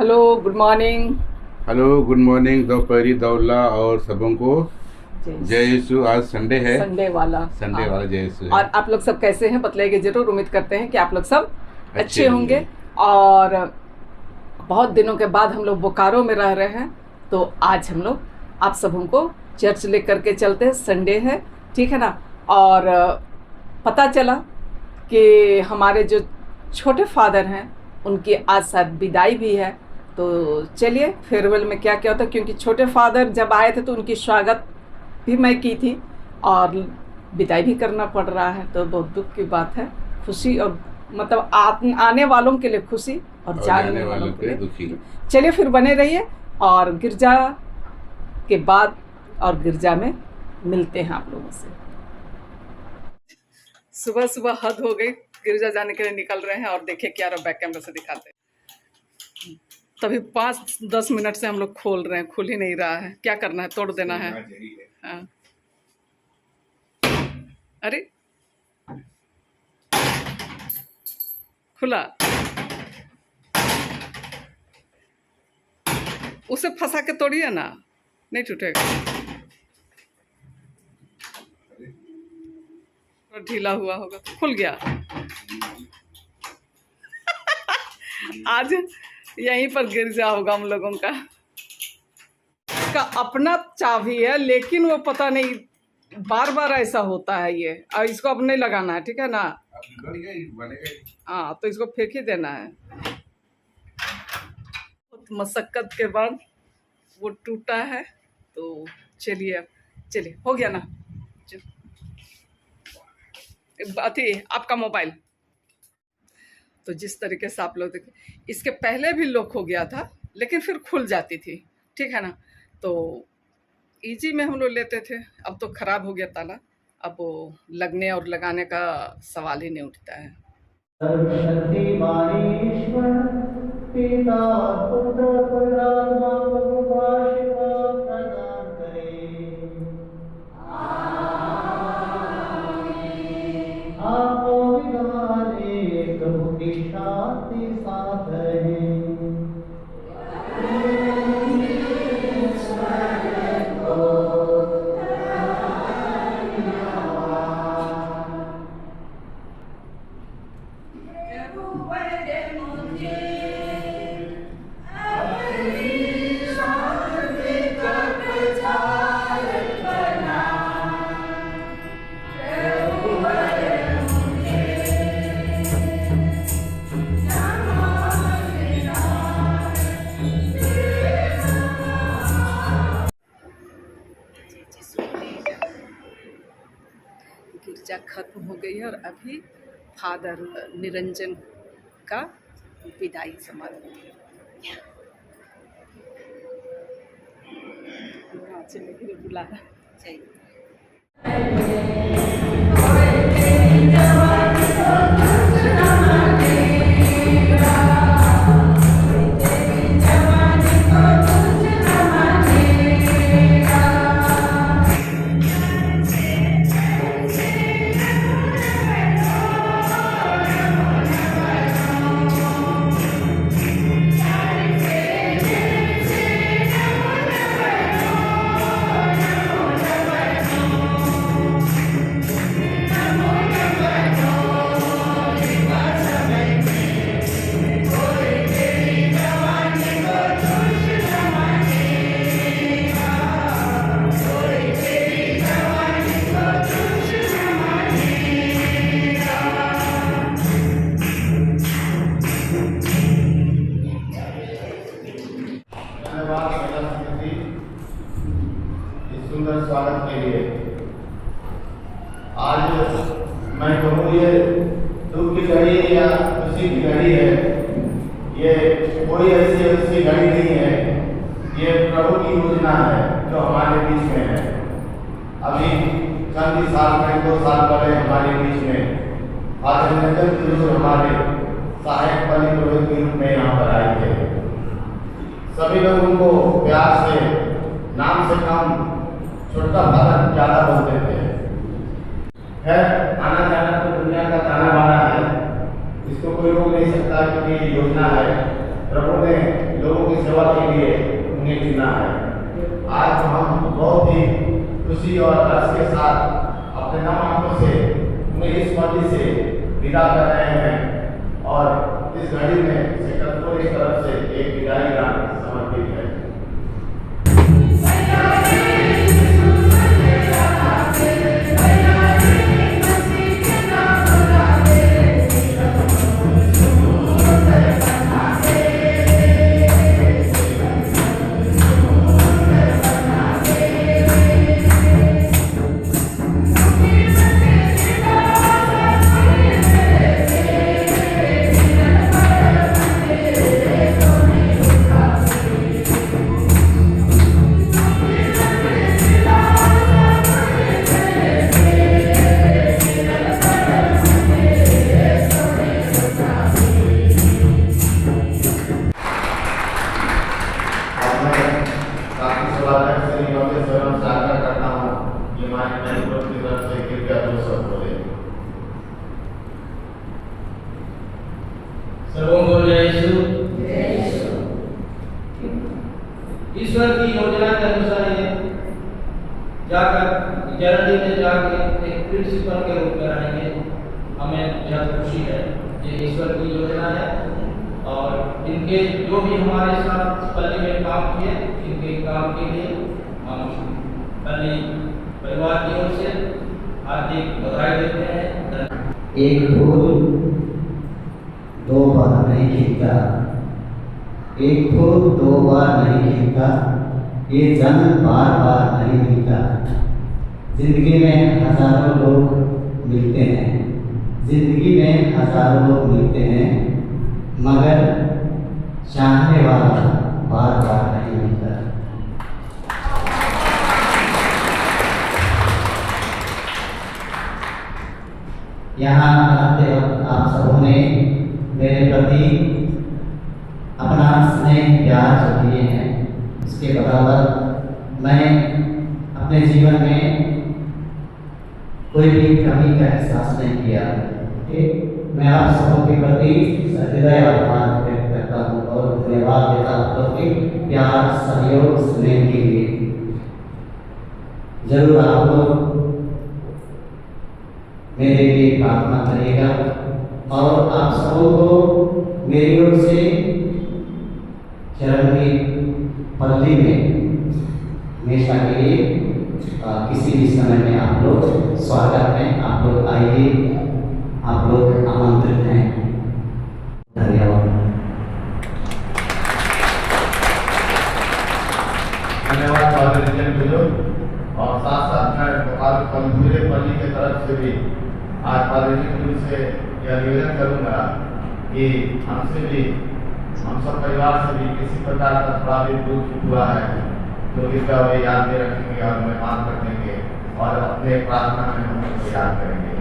Hello good morning. Hello good morning दोपहरी दौला और सबों को जय यीशु। आज संडे है, संडे वाला जय यीशु है। और आप लोग सब कैसे हैं बतलाइए जरूर। उम्मीद करते हैं कि आप लोग सब अच्छे होंगे। होंगे। और बहुत दिनों के बाद हम लोग बोकारो में रह रहे हैं, तो आज हम लोग आप सबों को चर्च लेकर के चलते हैं। संडे है, ठीक है ना। और पता चला कि हमारे जो छोटे फादर हैं उनकी आज शायद विदाई भी है। तो चलिए फेयरवेल में क्या क्या होता है, क्योंकि छोटे फादर जब आए थे तो उनकी स्वागत भी मैं की थी और विदाई भी करना पड़ रहा है। तो बहुत दुख की बात है। खुशी और मतलब आने वालों के लिए खुशी और जाने वालों के लिए दुखी। चलिए फिर बने रहिए और गिरजा के बाद और गिरजा में मिलते हैं आप लोगों से। सुबह सुबह हद हो गई, गिरजा जाने के लिए निकल रहे हैं और देखिए क्या बैक कैमरा से दिखाते हैं। तभी 5-10 मिनट से हम लोग खोल रहे हैं, खुल ही नहीं रहा है। क्या करना है, तोड़ देना है। हाँ। अरे खुला, उसे फंसा के तोड़िए ना, नहीं टूटेगा। ढीला हुआ होगा, खुल गया। आज यहीं पर गिरजा होगा हम लोगों का। इसका अपना चाबी है, लेकिन वो पता नहीं बार बार ऐसा होता है ये। और इसको अब नहीं लगाना है, ठीक है ना। हाँ, तो इसको फेंक ही देना है। बहुत मशक्कत के बाद वो टूटा है। तो चलिए चलिए, हो गया ना। अथी आपका मोबाइल, तो जिस तरीके से आप लोग देखें, इसके पहले भी लॉक हो गया था लेकिन फिर खुल जाती थी, ठीक है ना। तो इजी में हम लोग लेते थे, अब तो ख़राब हो गया ताला। अब वो लगने और लगाने का सवाल ही नहीं उठता है। सर्वशक्तिमान ईश्वर पिता पुत्र पवित्र आत्मा को आशीर्वाद प्रदान करे। आपको विधाने प्रभु की शांति साथ रहे। गिरजा खत्म हो गई है और अभी फादर निरंजन का विदाई समारोह बुला रहा चाहिए। सुंदर स्वागत के लिए आज मैं कहूँ ये दुख की घड़ी या खुशी की घड़ी है। ये कोई ऐसी घड़ी नहीं है, ये प्रभु की योजना है जो हमारे बीच में है। अभी चंद ही साल में 2 साल पहले हमारे बीच में फादर निरंजन जो हमारे सहायक बलि पुरोहित के रूप में यहाँ पर आए थे। सभी लोग उनको प्यार से नाम से कम छोटा फादर ज़्यादा बोलते थे। खैर, आना जाना तो दुनिया का ताना बाना है, इसको कोई रोक नहीं सकता क्योंकि योजना है। प्रभु ने लोगों की सेवा के लिए उन्हें चुना है। आज हम बहुत ही खुशी और हर्ष के साथ अपने नामांकन से उन्हें इस पद से विदा कर रहे हैं और इस घड़ी में सेक्टर 4 की तरफ से एक विदाई गान समर्पित है। ईश्वर की योजना के अनुसार ये जाकर जल्दी में जाकर एक प्रिंसिपल के रूप में रहेंगे। हमें बहुत खुशी है, ये ईश्वर की योजना है और इनके जो भी हमारे साथ पल्ली में काम किए, इनके काम के लिए हम पल्ली परिवार की ओर से हार्दिक बधाई देते हैं। एक फूल दो बार नहीं खिलता, एक फूल दो बार नहीं खिलता, ये जन्म बार बार नहीं मिलता। जिंदगी में हजारों लोग मिलते हैं, जिंदगी में हजारों लोग मिलते हैं, मगर चाहने वाला बार बार नहीं मिलता। यहाँ आते वक्त आप सबों ने मेरे प्रति अपना स्नेह प्यार जो दिए हैं, उसके बराबर मैं अपने जीवन में कोई भी कमी का एहसास नहीं किया। मैं आप सबों के प्रति हृदय आभार व्यक्त करता हूँ और धन्यवाद देता हूँ प्रति प्यार, सहयोग, स्नेह के लिए। जरूर आप लोग मेरे लिए प्रार्थना करिएगा और आप सबों को मेरी ओर से चरण की पल्ली में हमेशा के लिए किसी भी समय में आप लोग स्वागत हैं। आप लोग आइए, आप लोग आमंत्रित हैं। धन्यवाद। धन्यवाद फादर रिजन बुजुर्ग और साथ साथ मैं पूरे पल्ली के तरफ से भी आज फादर रिजन से यह निवेदन करूँगा कि हमसे भी, हम सब परिवार से भी किसी प्रकार का थोड़ा भी दुख हुआ है तो इसका वे याद में रखेंगे और हमें माफ कर देंगे और अपने प्रार्थना में हम उनको याद करेंगे।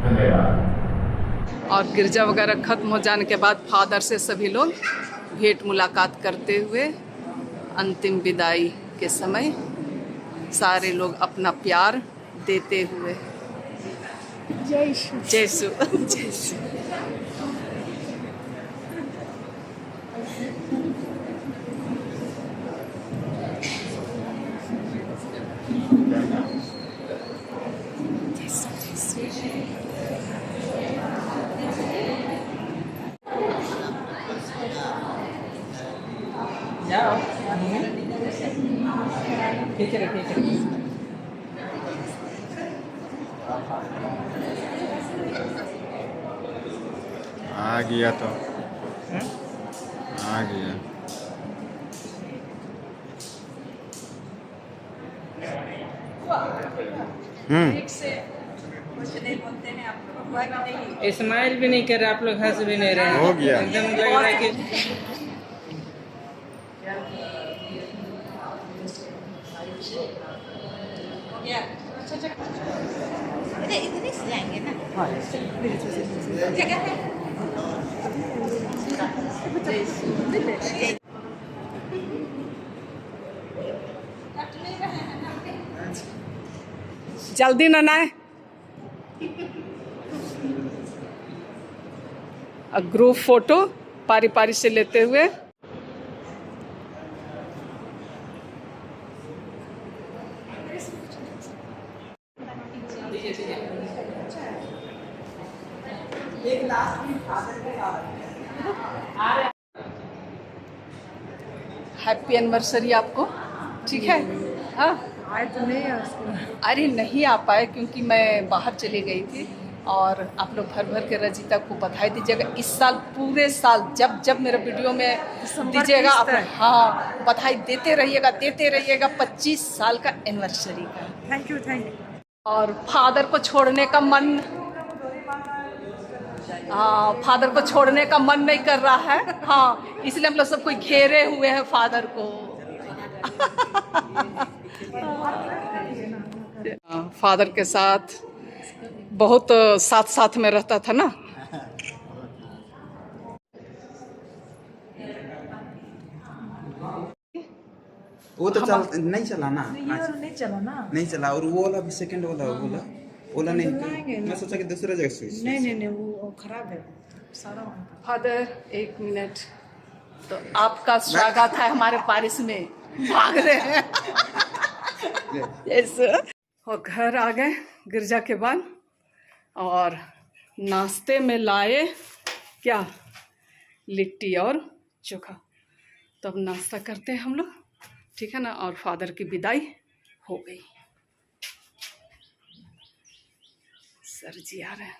धन्यवाद। और गिरजा वगैरह खत्म हो जाने के बाद फादर से सभी लोग भेंट मुलाकात करते हुए अंतिम विदाई के समय सारे लोग अपना प्यार देते हुए जय यीशु जय यीशु। जाओ ठीक है ठीक है। आ गया तो आ गया। स्माइल भी नहीं कर रहे आप लोग, हंस भी नहीं रहे। हो गया। एकदम लग रहा है कि इधर से जाएंगे ना। जगह है। जल्दी न आए। ग्रुप फोटो पारी पारी से लेते हुए एक लास्ट में हैप्पी एनिवर्सरी आपको, ठीक है। हाँ आए तो नहीं है उसको। अरे नहीं आ पाए क्योंकि मैं बाहर चली गई थी। और आप लोग भर भर के रजिता को बधाई दीजिएगा। इस साल पूरे साल जब जब मेरे वीडियो में दीजिएगा आप, हाँ बधाई देते रहिएगा 25 साल का एनिवर्सरी का। Thank you. और फादर को छोड़ने का मन, हाँ फादर को छोड़ने का मन नहीं कर रहा है। हाँ इसलिए हम लोग सब कोई घेरे हुए हैं फादर को। फादर के साथ बहुत साथ में रहता था ना। वो तो नहीं चला ना, नहीं चला ना, नहीं चला। और वो वाला भी सेकंड वाला नहीं, मैं सोचा कि दूसरा जगह स्विच। नहीं वो खराब है सारा। फादर एक मिनट, तो आपका स्वागत है हमारे पारिस में। भाग रहे हैं। यस। और घर आ गए गिरजा के बाद, और नाश्ते में लाए क्या, लिट्टी और चोखा। तो अब नाश्ता करते हैं हम लोग, ठीक है ना। और फादर की विदाई हो गई। सर जी आ रहे हैं।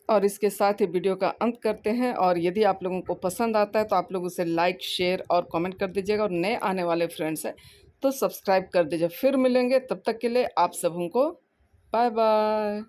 और इसके साथ ही वीडियो का अंत करते हैं। और यदि आप लोगों को पसंद आता है तो आप लोग उसे लाइक, शेयर और कमेंट कर दीजिएगा। और नए आने वाले फ्रेंड्स हैं तो सब्सक्राइब कर दीजिए। फिर मिलेंगे, तब तक के लिए आप सबों को बाय बाय।